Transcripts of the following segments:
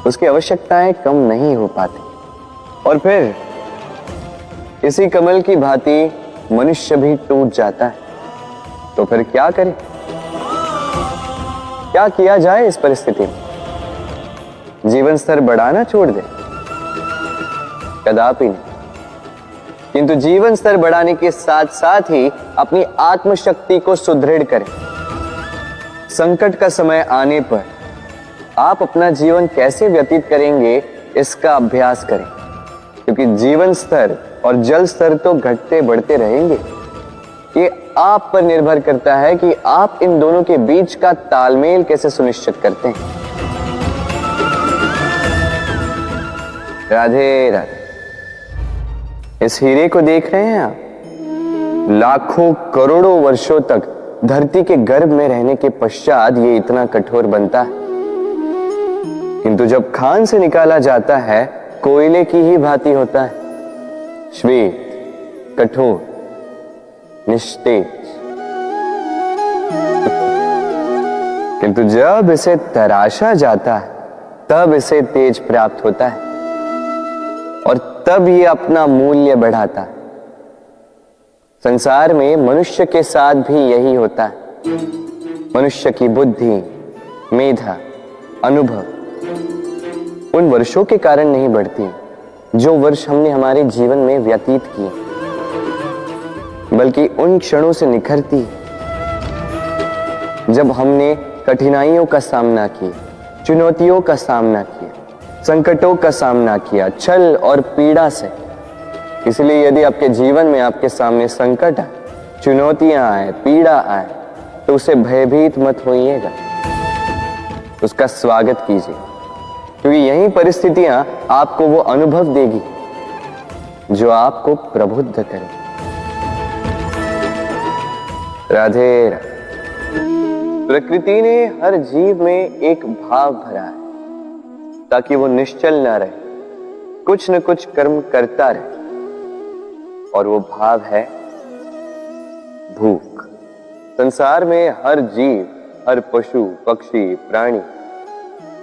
उसकी आवश्यकताएं कम नहीं हो पाती। और फिर इसी कमल की भांति मनुष्य भी टूट जाता है। तो फिर क्या करें? क्या किया जाए इस परिस्थिति में? जीवन स्तर बढ़ाना छोड़ दे? कदापि नहीं। किंतु जीवन स्तर बढ़ाने के साथ साथ ही अपनी आत्मशक्ति को सुदृढ़ करें। संकट का समय आने पर आप अपना जीवन कैसे व्यतीत करेंगे इसका अभ्यास करें, क्योंकि जीवन स्तर और जल स्तर तो घटते बढ़ते रहेंगे। ये आप पर निर्भर करता है कि आप इन दोनों के बीच का तालमेल कैसे सुनिश्चित करते हैं। राधे राधे। इस हीरे को देख रहे हैं आप? लाखों करोड़ों वर्षों तक धरती के गर्भ में रहने के पश्चात ये इतना कठोर बनता है, किंतु जब खान से निकाला जाता है कोयले की ही भांति होता है, श्वेत, कठोर, निस्तेज। किंतु जब इसे तराशा जाता है तब इसे तेज प्राप्त होता है और तब ये अपना मूल्य बढ़ाता है। संसार में मनुष्य के साथ भी यही होता है। मनुष्य की बुद्धि, मेधा, अनुभव उन वर्षों के कारण नहीं बढ़ती जो वर्ष हमने हमारे जीवन में व्यतीत किए, बल्कि उन क्षणों से निखरती जब हमने कठिनाइयों का सामना किया, चुनौतियों का सामना किया, संकटों का सामना किया, छल और पीड़ा से। इसलिए यदि आपके जीवन में आपके सामने संकट आए, चुनौतियां आए, पीड़ा आए, तो उसे भयभीत मत होइएगा, उसका स्वागत कीजिए, क्योंकि यही परिस्थितियां आपको वो अनुभव देगी जो आपको प्रबुद्ध करे। राधे राधे। प्रकृति ने हर जीव में एक भाव भरा है ताकि वो निश्चल ना रहे, कुछ न कुछ कर्म करता रहे, और वो भाव है भूख। संसार में हर जीव, हर पशु, पक्षी, प्राणी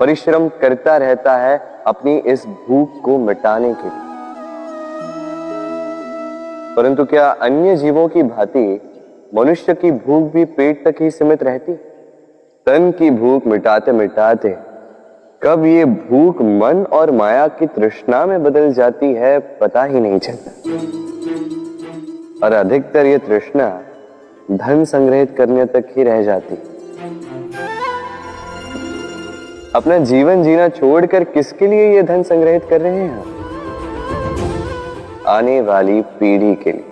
परिश्रम करता रहता है अपनी इस भूख को मिटाने के लिए। परंतु क्या अन्य जीवों की भांति मनुष्य की भूख भी पेट तक ही सीमित रहती? तन की भूख मिटाते मिटाते कब ये भूख मन और माया की तृष्णा में बदल जाती है पता ही नहीं चलता। और अधिकतर ये तृष्णा धन संग्रहित करने तक ही रह जाती। अपना जीवन जीना छोड़कर किसके लिए ये धन संग्रहित कर रहे हैं? आने वाली पीढ़ी के लिए।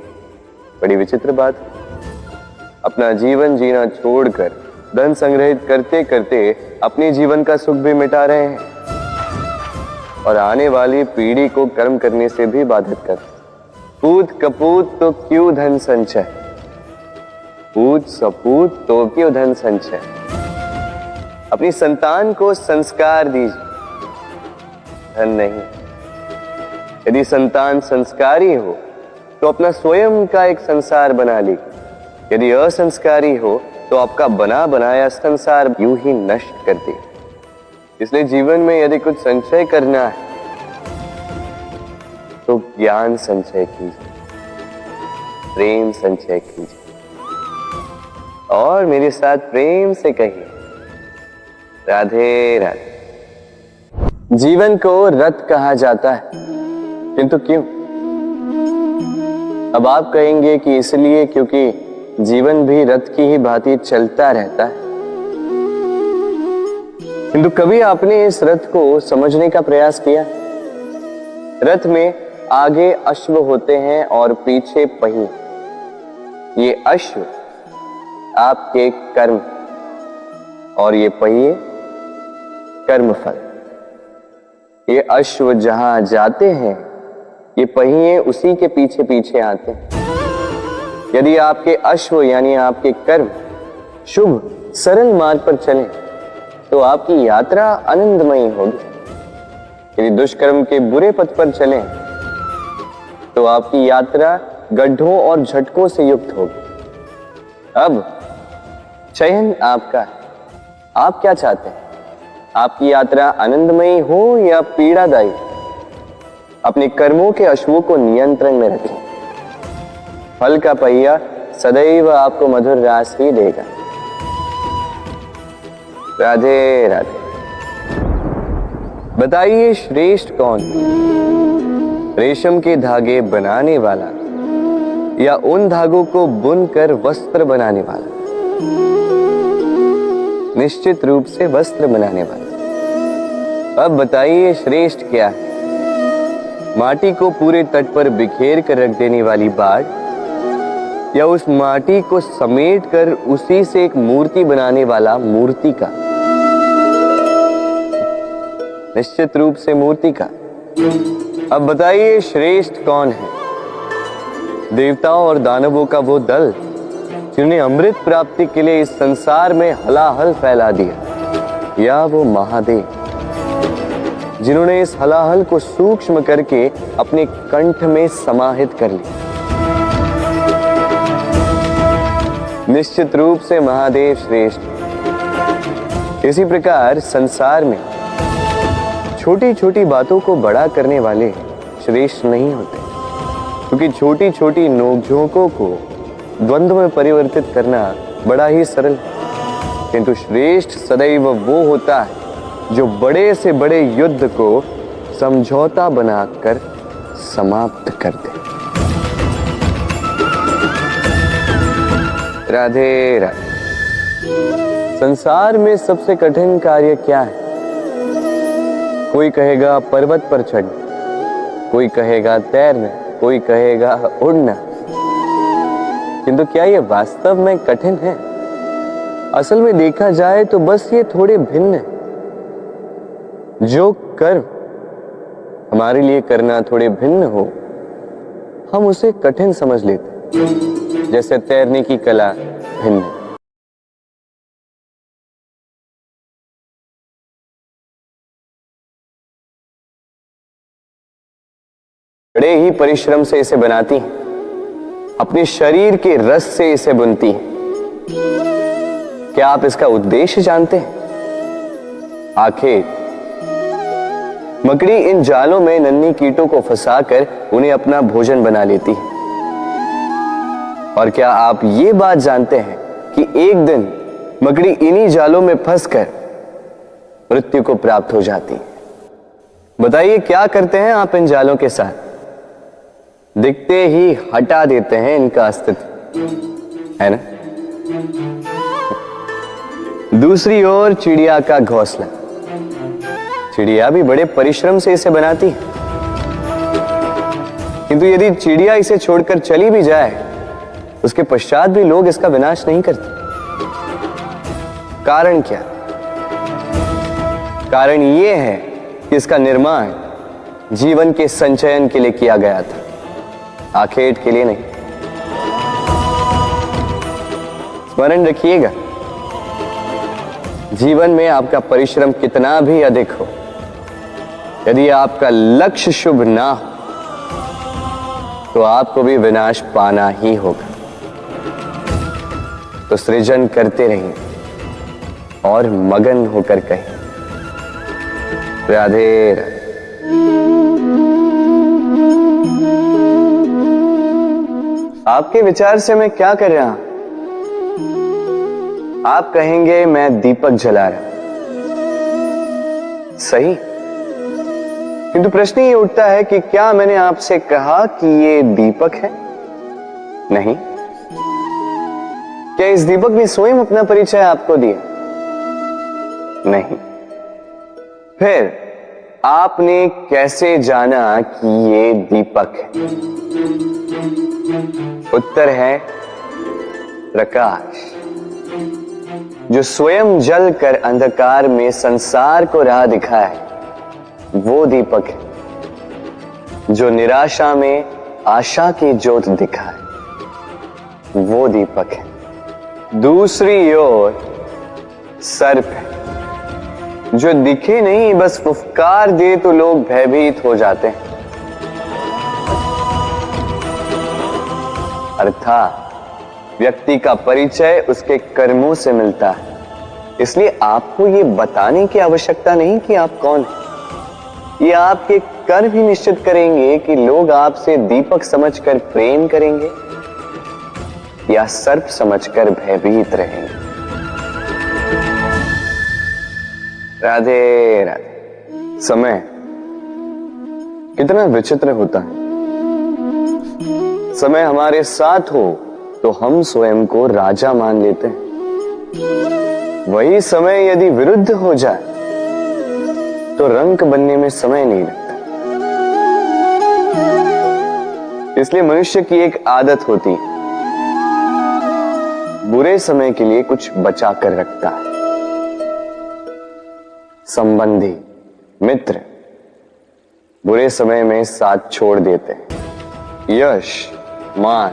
बड़ी विचित्र बात है। अपना जीवन जीना छोड़कर धन संग्रहित करते करते अपने जीवन का सुख भी मिटा रहे हैं और आने वाली पीढ़ी को कर्म करने से भी बाधित करते। पूत कपूत तो क्यों धन संचय, पूत सपूत तो क्यों धन संचय। अपनी संतान को संस्कार दीजिए, धन नहीं। यदि संतान संस्कारी हो तो अपना स्वयं का एक संसार बना लीजिए। यदि असंस्कारी हो तो आपका बना बनाया संसार यूं ही नष्ट कर दे। इसलिए जीवन में यदि कुछ संचय करना है तो ज्ञान संचय कीजिए, प्रेम संचय कीजिए, और मेरे साथ प्रेम से कहिए राधे राधे। जीवन को रथ कहा जाता है, किंतु क्यों? अब आप कहेंगे कि इसलिए क्योंकि जीवन भी रथ की ही भांति चलता रहता है। किंतु कभी आपने इस रथ को समझने का प्रयास किया? रथ में आगे अश्व होते हैं और पीछे पहिए। ये अश्व आपके कर्म और ये पहिए कर्मफल। ये अश्व जहां जाते हैं ये पहिए उसी के पीछे पीछे आते हैं। यदि आपके अश्व यानी आपके कर्म शुभ सरल मार्ग पर चलें तो आपकी यात्रा आनंदमयी होगी। यदि दुष्कर्म के बुरे पथ पर चलें तो आपकी यात्रा गड्ढों और झटकों से युक्त होगी। अब चयन आपका है। आप क्या चाहते हैं? आपकी यात्रा आनंदमयी हो या पीड़ादायी, अपने कर्मों के अश्वों को नियंत्रण में रखें। फल का पहिया सदैव आपको मधुर रास ही देगा। राधे राधे। बताइए श्रेष्ठ कौन? रेशम के धागे बनाने वाला या उन धागों को बुनकर वस्त्र बनाने वाला? निश्चित रूप से वस्त्र बनाने वाला। अब बताइए श्रेष्ठ क्या है? माटी को पूरे तट पर बिखेर कर रख देने वाली बाढ़ या उस माटी को समेट कर उसी से एक मूर्ति बनाने वाला मूर्ति का? निश्चित रूप से मूर्ति का। अब बताइए श्रेष्ठ कौन है? देवताओं और दानवों का वो दल जिन्हें अमृत प्राप्ति के लिए इस संसार में हलाहल फैला दिया, या वो महादेव जिन्होंने इस हलाहल को सूक्ष्म करके अपने कंठ में समाहित कर लिया? निश्चित रूप से महादेव श्रेष्ठ। इसी प्रकार संसार में छोटी छोटी बातों को बड़ा करने वाले श्रेष्ठ नहीं होते, क्योंकि छोटी छोटी नोकझोंकों को द्वंद्व में परिवर्तित करना बड़ा ही सरल है। किंतु श्रेष्ठ सदैव वो होता है जो बड़े से बड़े युद्ध को समझौता बनाकर समाप्त कर दे। राधे राधे। संसार में सबसे कठिन कार्य क्या है? कोई कहेगा पर्वत पर चढ़ना, कोई कहेगा तैरना, कोई कहेगा उड़ना। किंतु क्या ये वास्तव में कठिन है? असल में देखा जाए तो बस ये थोड़े भिन्न है। जो कर्म हमारे लिए करना थोड़े भिन्न हो, हम उसे कठिन समझ लेते हैं। जैसे तैरने की कला भिन्न है। बड़े ही परिश्रम से इसे बनाती हैं, अपने शरीर के रस से इसे बुनती हैं। क्या आप इसका उद्देश्य जानते हैं? आखिर मकड़ी इन जालों में नन्ही कीटों को फंसाकर उन्हें अपना भोजन बना लेती है। और क्या आप ये बात जानते हैं कि एक दिन मकड़ी इन्हीं जालों में फंसकर मृत्यु को प्राप्त हो जाती है? बताइए क्या करते हैं आप इन जालों के साथ? दिखते ही हटा देते हैं इनका अस्तित्व, है ना? दूसरी ओर चिड़िया का घोंसला। चिड़िया भी बड़े परिश्रम से इसे बनाती है, किंतु यदि चिड़िया इसे छोड़कर चली भी जाए, उसके पश्चात भी लोग इसका विनाश नहीं करते। कारण क्या? कारण यह है कि इसका निर्माण जीवन के संचयन के लिए किया गया था, आखेट के लिए नहीं। स्मरण रखिएगा, जीवन में आपका परिश्रम कितना भी अधिक हो, यदि आपका लक्ष्य शुभ ना हो तो आपको भी विनाश पाना ही होगा। तो सृजन करते रहिए और मगन होकर कहिए राधे राधे। आपके विचार से मैं क्या कर रहा हूं? आप कहेंगे मैं दीपक जला रहा। सही, किंतु प्रश्न ये उठता है कि क्या मैंने आपसे कहा कि ये दीपक है? नहीं। क्या इस दीपक ने स्वयं अपना परिचय आपको दिया? नहीं। फिर आपने कैसे जाना कि ये दीपक है? उत्तर है प्रकाश, जो स्वयं जल कर अंधकार में संसार को राह दिखाए, वो दीपक है। जो निराशा में आशा की ज्योत दिखाए, वो दीपक है। दूसरी ओर सर्प है, जो दिखे नहीं, बस फुफकार दे तो लोग भयभीत हो जाते हैं। अर्थात व्यक्ति का परिचय उसके कर्मों से मिलता है, इसलिए आपको ये बताने की आवश्यकता नहीं कि आप कौन हैं। ये आपके कर्म ही निश्चित करेंगे कि लोग आपसे दीपक समझकर प्रेम करेंगे या सर्प समझकर भयभीत रहेंगे। राधे राधे। समय कितना विचित्र होता है। समय हमारे साथ हो तो हम स्वयं को राजा मान लेते हैं। वही समय यदि विरुद्ध हो जाए तो रंक बनने में समय नहीं लगता। इसलिए मनुष्य की एक आदत होती है, बुरे समय के लिए कुछ बचा कर रखता है। संबंधी, मित्र बुरे समय में साथ छोड़ देते हैं। यश, मान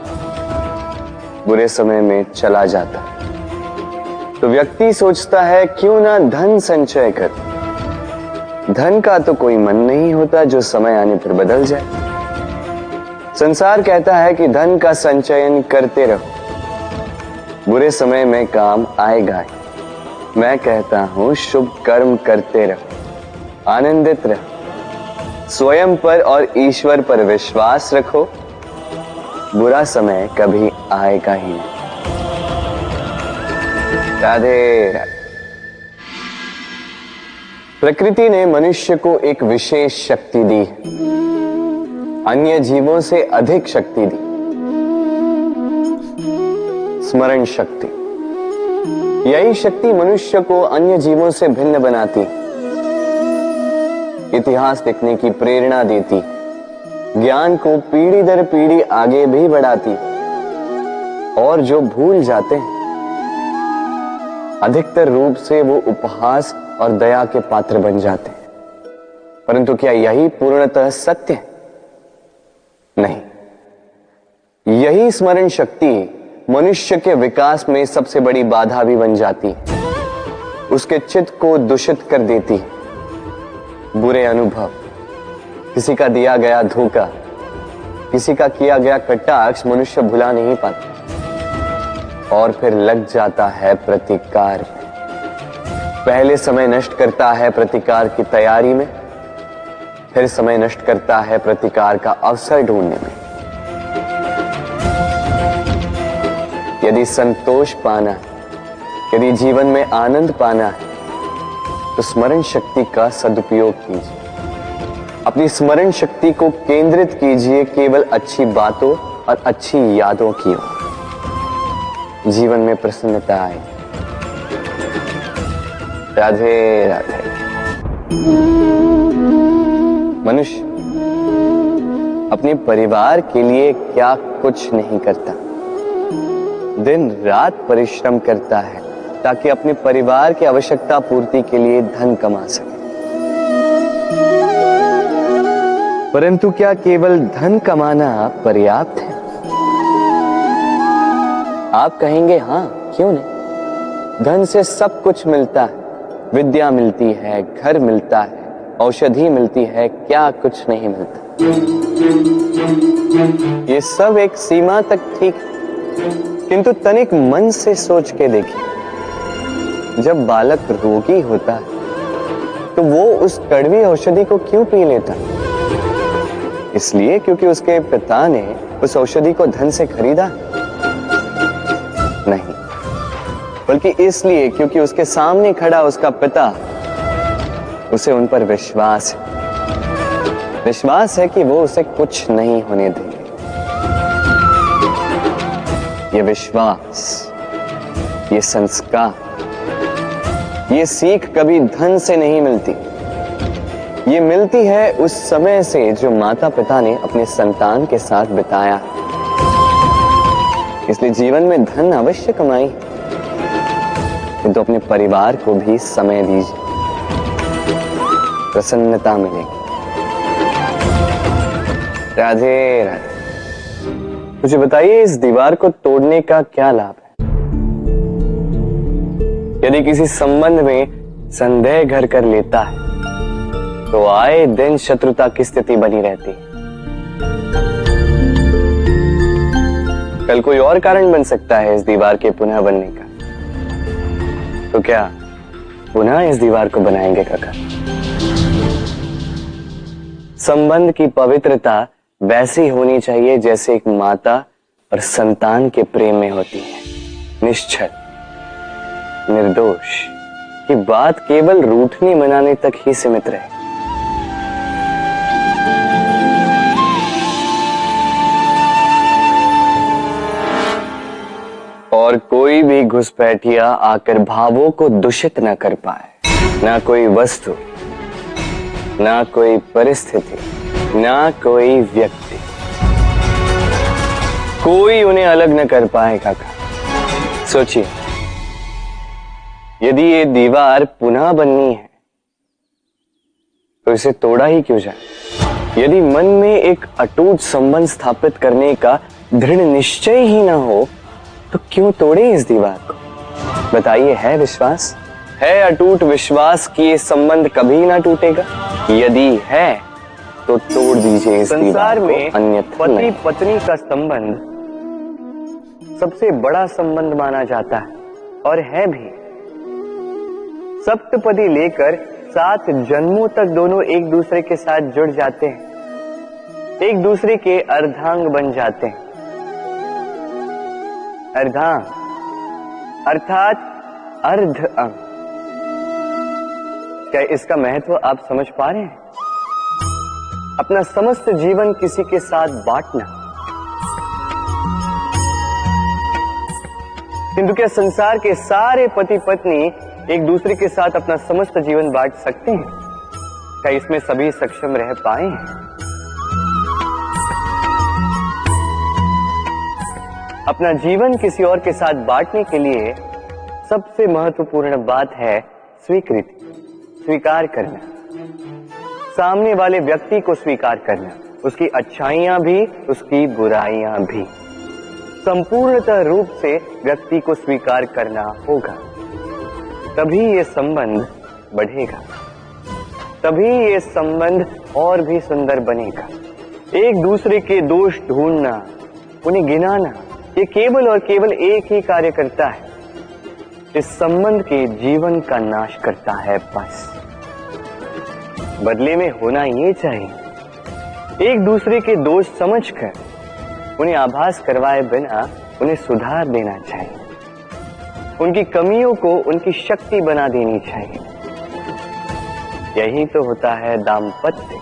बुरे समय में चला जाता है। तो व्यक्ति सोचता है क्यों ना धन संचय कर। धन का तो कोई मन नहीं होता जो समय आने पर बदल जाए। संसार कहता है कि धन का संचयन करते रहो, बुरे समय में काम आएगा। मैं कहता हूं शुभ कर्म करते रहो, आनंदित रहो, स्वयं पर और ईश्वर पर विश्वास रखो, बुरा समय कभी आएगा ही नहीं। राधे राधे। प्रकृति ने मनुष्य को एक विशेष शक्ति दी है, अन्य जीवों से अधिक शक्ति दी, स्मरण शक्ति। यही शक्ति मनुष्य को अन्य जीवों से भिन्न बनाती, इतिहास लिखने की प्रेरणा देती, ज्ञान को पीढ़ी दर पीढ़ी आगे भी बढ़ाती, और जो भूल जाते हैं अधिकतर रूप से वो उपहास और दया के पात्र बन जाते हैं। परंतु क्या यही पूर्णतः सत्य है? नहीं। यही स्मरण शक्ति मनुष्य के विकास में सबसे बड़ी बाधा भी बन जाती है, उसके चित्त को दूषित कर देती है। बुरे अनुभव, किसी का दिया गया धोखा, किसी का किया गया कटाक्ष मनुष्य भुला नहीं पाता और फिर लग जाता है प्रतिकार में। पहले समय नष्ट करता है प्रतिकार की तैयारी में, फिर समय नष्ट करता है प्रतिकार का अवसर ढूंढने में। यदि संतोष पाना है, यदि जीवन में आनंद पाना है, तो स्मरण शक्ति का सदुपयोग कीजिए। अपनी स्मरण शक्ति को केंद्रित कीजिए केवल अच्छी बातों और अच्छी यादों की ओर। जीवन में प्रसन्नता आए। राधे राधे। मनुष्य अपने परिवार के लिए क्या कुछ नहीं करता, दिन रात परिश्रम करता है ताकि अपने परिवार की आवश्यकता पूर्ति के लिए धन कमा सके। परंतु क्या केवल धन कमाना पर्याप्त है? आप कहेंगे हाँ, क्यों नहीं। धन से सब कुछ मिलता है, विद्या मिलती है, घर मिलता है, औषधि मिलती है, क्या कुछ नहीं मिलता। ये सब एक सीमा तक ठीक है, किंतु तनिक मन से सोच के देखिए, जब बालक रोगी होता है तो वो उस कड़वी औषधि को क्यों पी लेता? इसलिए क्योंकि उसके पिता ने उस औषधि को धन से खरीदा? नहीं, बल्कि इसलिए क्योंकि उसके सामने खड़ा उसका पिता, उसे उन पर विश्वास है। विश्वास है कि वो उसे कुछ नहीं होने देंगे। ये विश्वास, ये संस्कार, ये सीख कभी धन से नहीं मिलती। ये मिलती है उस समय से जो माता पिता ने अपने संतान के साथ बिताया। इसलिए जीवन में धन अवश्य कमाई, किंतु अपने परिवार को भी समय दीजिए, प्रसन्नता मिलेगी। राधे राधे। मुझे बताइए, इस दीवार को तोड़ने का क्या लाभ है? यदि किसी संबंध में संदेह घर कर लेता है तो आए दिन शत्रुता की स्थिति बनी रहती है। कल कोई और कारण बन सकता है इस दीवार के पुनः बनने का। तो क्या पुनः इस दीवार को बनाएंगे काका। संबंध की पवित्रता वैसी होनी चाहिए जैसे एक माता और संतान के प्रेम में होती है, निश्चल, निर्दोष, कि बात केवल रूठने मनाने तक ही सीमित रहे। और कोई भी घुसपैठिया आकर भावों को दूषित न कर पाए, ना कोई वस्तु, ना कोई परिस्थिति, ना कोई व्यक्ति, कोई उन्हें अलग न कर पाए काका। सोचिए, यदि ये दीवार पुनः बननी है तो इसे तोड़ा ही क्यों जाए? यदि मन में एक अटूट संबंध स्थापित करने का दृढ़ निश्चय ही ना हो तो क्यों तोड़े इस दीवार को? बताइए, है विश्वास, है अटूट विश्वास कि ये संबंध कभी ना टूटेगा? यदि है तो तोड़ दीजिए इस दीवार को, अन्यथा पति पत्नी का संबंध सबसे बड़ा संबंध माना जाता है और है भी। सप्तपदी लेकर 7 जन्मों तक दोनों एक दूसरे के साथ जुड़ जाते हैं, एक दूसरे के अर्धांग बन जाते हैं। अर्धांग अर्थात अर्ध अंग। क्या इसका महत्व आप समझ पा रहे हैं? अपना समस्त जीवन किसी के साथ बांटना। किंतु क्या संसार के सारे पति पत्नी एक दूसरे के साथ अपना समस्त जीवन बांट सकते हैं? क्या इसमें सभी सक्षम रह पाए हैं? अपना जीवन किसी और के साथ बांटने के लिए सबसे महत्वपूर्ण बात है स्वीकृति, स्वीकार करना, सामने वाले व्यक्ति को स्वीकार करना, उसकी अच्छाइयां भी, उसकी बुराइयां भी, संपूर्णतः रूप से व्यक्ति को स्वीकार करना होगा। तभी ये संबंध बढ़ेगा, तभी ये संबंध और भी सुंदर बनेगा। एक दूसरे के दोष ढूंढना, उन्हें गिनाना, ये केवल और केवल एक ही कार्य करता है, इस संबंध के जीवन का नाश करता है। बस बदले में होना ये चाहिए, एक दूसरे के दोष समझकर उन्हें आभास करवाए बिना उन्हें सुधार देना चाहिए, उनकी कमियों को उनकी शक्ति बना देनी चाहिए। यही तो होता है दाम्पत्य,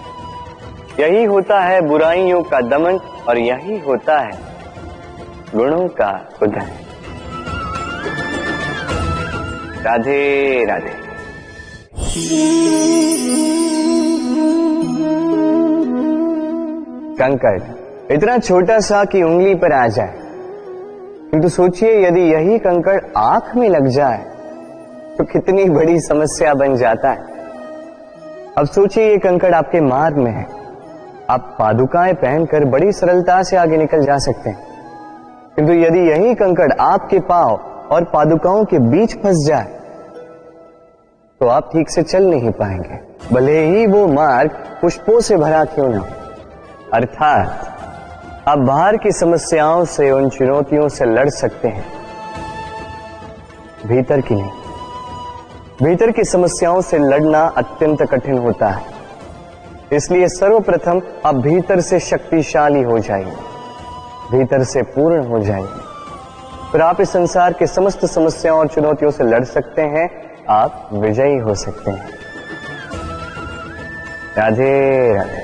यही होता है बुराइयों का दमन और यही होता है गुणों का उदय। राधे राधे। कंकड़ इतना छोटा सा कि उंगली पर आ जाए, किंतु सोचिए यदि यही कंकड़ आंख में लग जाए तो कितनी बड़ी समस्या बन जाता है। अब सोचिए ये कंकड़ आपके मार्ग में है, आप पादुकाएं पहनकर बड़ी सरलता से आगे निकल जा सकते हैं, किंतु यदि यही कंकड़ आपके पांव और पादुकाओं के बीच फंस जाए तो आप ठीक से चल नहीं पाएंगे, भले ही वो मार्ग पुष्पों से भरा क्यों ना हो। अर्थात आप बाहर की समस्याओं से, उन चुनौतियों से लड़ सकते हैं, भीतर की नहीं। भीतर की समस्याओं से लड़ना अत्यंत कठिन होता है, इसलिए सर्वप्रथम आप भीतर से शक्तिशाली हो जाइए, भीतर से पूर्ण हो जाइए, फिर आप इस संसार के समस्त समस्याओं और चुनौतियों से लड़ सकते हैं, आप विजयी हो सकते हैं। राधे राधे।